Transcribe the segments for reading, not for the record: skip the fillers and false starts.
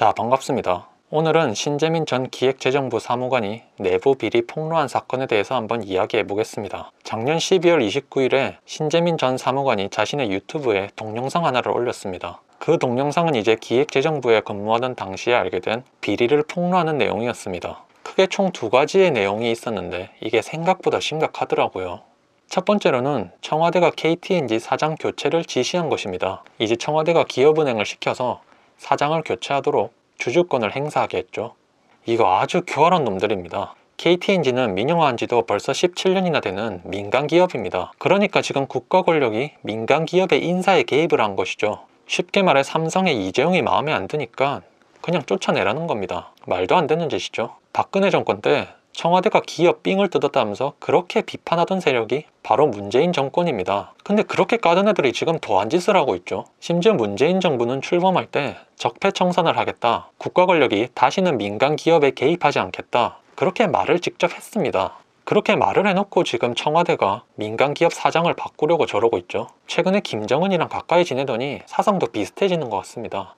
자, 반갑습니다. 오늘은 신재민 전 기획재정부 사무관이 내부 비리 폭로한 사건에 대해서 한번 이야기해 보겠습니다. 작년 12월 29일에 신재민 전 사무관이 자신의 유튜브에 동영상 하나를 올렸습니다. 그 동영상은 이제 기획재정부에 근무하던 당시에 알게 된 비리를 폭로하는 내용이었습니다. 크게 총 두 가지의 내용이 있었는데 이게 생각보다 심각하더라고요. 첫 번째로는 청와대가 KTNG 사장 교체를 지시한 것입니다. 이제 청와대가 기업은행을 시켜서 사장을 교체하도록 주주권을 행사하게 했죠. 이거 아주 교활한 놈들입니다. KTNG는 민영화한 지도 벌써 17년이나 되는 민간 기업입니다. 그러니까 지금 국가 권력이 민간 기업의 인사에 개입을 한 것이죠. 쉽게 말해 삼성의 이재용이 마음에 안 드니까 그냥 쫓아내라는 겁니다. 말도 안 되는 짓이죠. 박근혜 정권 때 청와대가 기업 삥을 뜯었다면서 그렇게 비판하던 세력이 바로 문재인 정권입니다. 근데 그렇게 까던 애들이 지금 더한 짓을 하고 있죠. 심지어 문재인 정부는 출범할 때 적폐청산을 하겠다, 국가 권력이 다시는 민간 기업에 개입하지 않겠다, 그렇게 말을 직접 했습니다. 그렇게 말을 해놓고 지금 청와대가 민간 기업 사장을 바꾸려고 저러고 있죠. 최근에 김정은이랑 가까이 지내더니 사상도 비슷해지는 것 같습니다.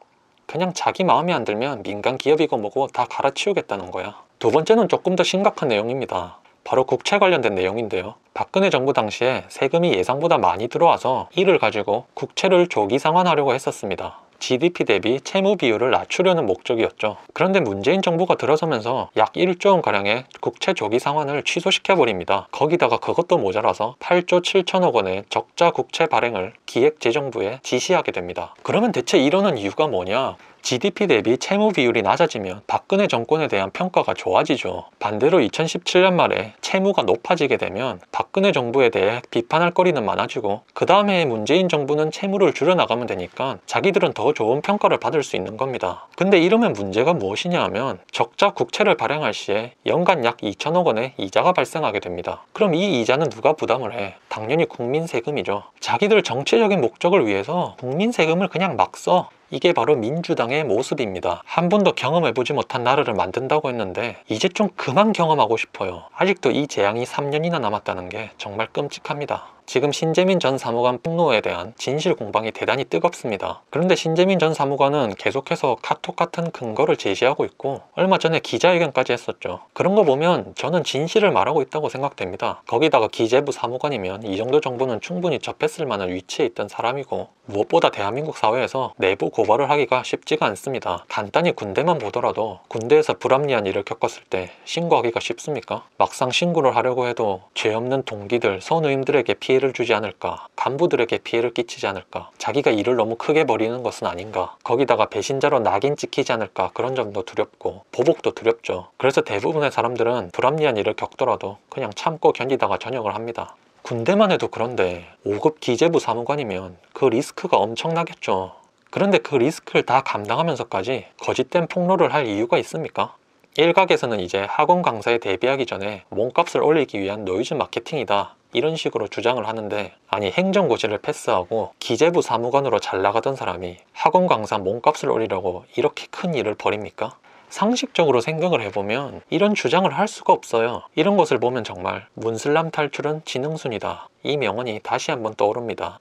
그냥 자기 마음에 안 들면 민간 기업이고 뭐고 다 갈아치우겠다는 거야. 두 번째는 조금 더 심각한 내용입니다. 바로 국채 관련된 내용인데요. 박근혜 정부 당시에 세금이 예상보다 많이 들어와서 이를 가지고 국채를 조기 상환하려고 했었습니다. GDP 대비 채무 비율을 낮추려는 목적이었죠. 그런데 문재인 정부가 들어서면서 약 1조 원가량의 국채 조기 상환을 취소시켜버립니다. 거기다가 그것도 모자라서 8조 7천억 원의 적자 국채 발행을 기획재정부에 지시하게 됩니다. 그러면 대체 이러는 이유가 뭐냐? GDP 대비 채무 비율이 낮아지면 박근혜 정권에 대한 평가가 좋아지죠. 반대로 2017년 말에 채무가 높아지게 되면 박근혜 정부에 대해 비판할 거리는 많아지고 그 다음에 문재인 정부는 채무를 줄여나가면 되니까 자기들은 더 좋은 평가를 받을 수 있는 겁니다. 근데 이러면 문제가 무엇이냐 하면 적자 국채를 발행할 시에 연간 약 2천억 원의 이자가 발생하게 됩니다. 그럼 이 이자는 누가 부담을 해? 당연히 국민 세금이죠. 자기들 정치적인 목적을 위해서 국민 세금을 그냥 막 써. 이게 바로 민주당의 모습입니다. 한 번도 경험해보지 못한 나라를 만든다고 했는데 이제 좀 그만 경험하고 싶어요. 아직도 이 재앙이 3년이나 남았다는 게 정말 끔찍합니다. 지금 신재민 전 사무관 폭로에 대한 진실 공방이 대단히 뜨겁습니다. 그런데 신재민 전 사무관은 계속해서 카톡 같은 근거를 제시하고 있고 얼마 전에 기자회견까지 했었죠. 그런 거 보면 저는 진실을 말하고 있다고 생각됩니다. 거기다가 기재부 사무관이면 이 정도 정보는 충분히 접했을 만한 위치에 있던 사람이고 무엇보다 대한민국 사회에서 내부 고발을 하기가 쉽지가 않습니다. 간단히 군대만 보더라도 군대에서 불합리한 일을 겪었을 때 신고하기가 쉽습니까? 막상 신고를 하려고 해도 죄 없는 동기들, 선우임들에게 피해를 주지 않을까, 간부들에게 피해를 끼치지 않을까, 자기가 일을 너무 크게 벌이는 것은 아닌가, 거기다가 배신자로 낙인 찍히지 않을까, 그런 점도 두렵고 보복도 두렵죠. 그래서 대부분의 사람들은 불합리한 일을 겪더라도 그냥 참고 견디다가 전역을 합니다. 군대만 해도 그런데 5급 기재부 사무관이면 그 리스크가 엄청나겠죠. 그런데 그 리스크를 다 감당하면서까지 거짓된 폭로를 할 이유가 있습니까? 일각에서는 이제 학원 강사에 대비하기 전에 몸값을 올리기 위한 노이즈 마케팅이다, 이런 식으로 주장을 하는데, 아니 행정고시를 패스하고 기재부 사무관으로 잘 나가던 사람이 학원 강사 몸값을 올리려고 이렇게 큰 일을 벌입니까? 상식적으로 생각을 해보면 이런 주장을 할 수가 없어요. 이런 것을 보면 정말 문슬람 탈출은 지능순이다, 이 명언이 다시 한번 떠오릅니다.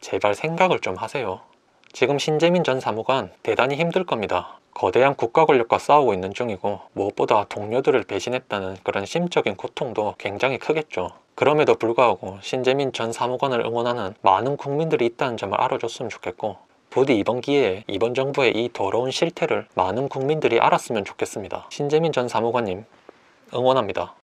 제발 생각을 좀 하세요. 지금 신재민 전 사무관 대단히 힘들 겁니다. 거대한 국가 권력과 싸우고 있는 중이고 무엇보다 동료들을 배신했다는 그런 심적인 고통도 굉장히 크겠죠. 그럼에도 불구하고 신재민 전 사무관을 응원하는 많은 국민들이 있다는 점을 알아줬으면 좋겠고, 부디 이번 기회에 이번 정부의 이 더러운 실태를 많은 국민들이 알았으면 좋겠습니다. 신재민 전 사무관님 응원합니다.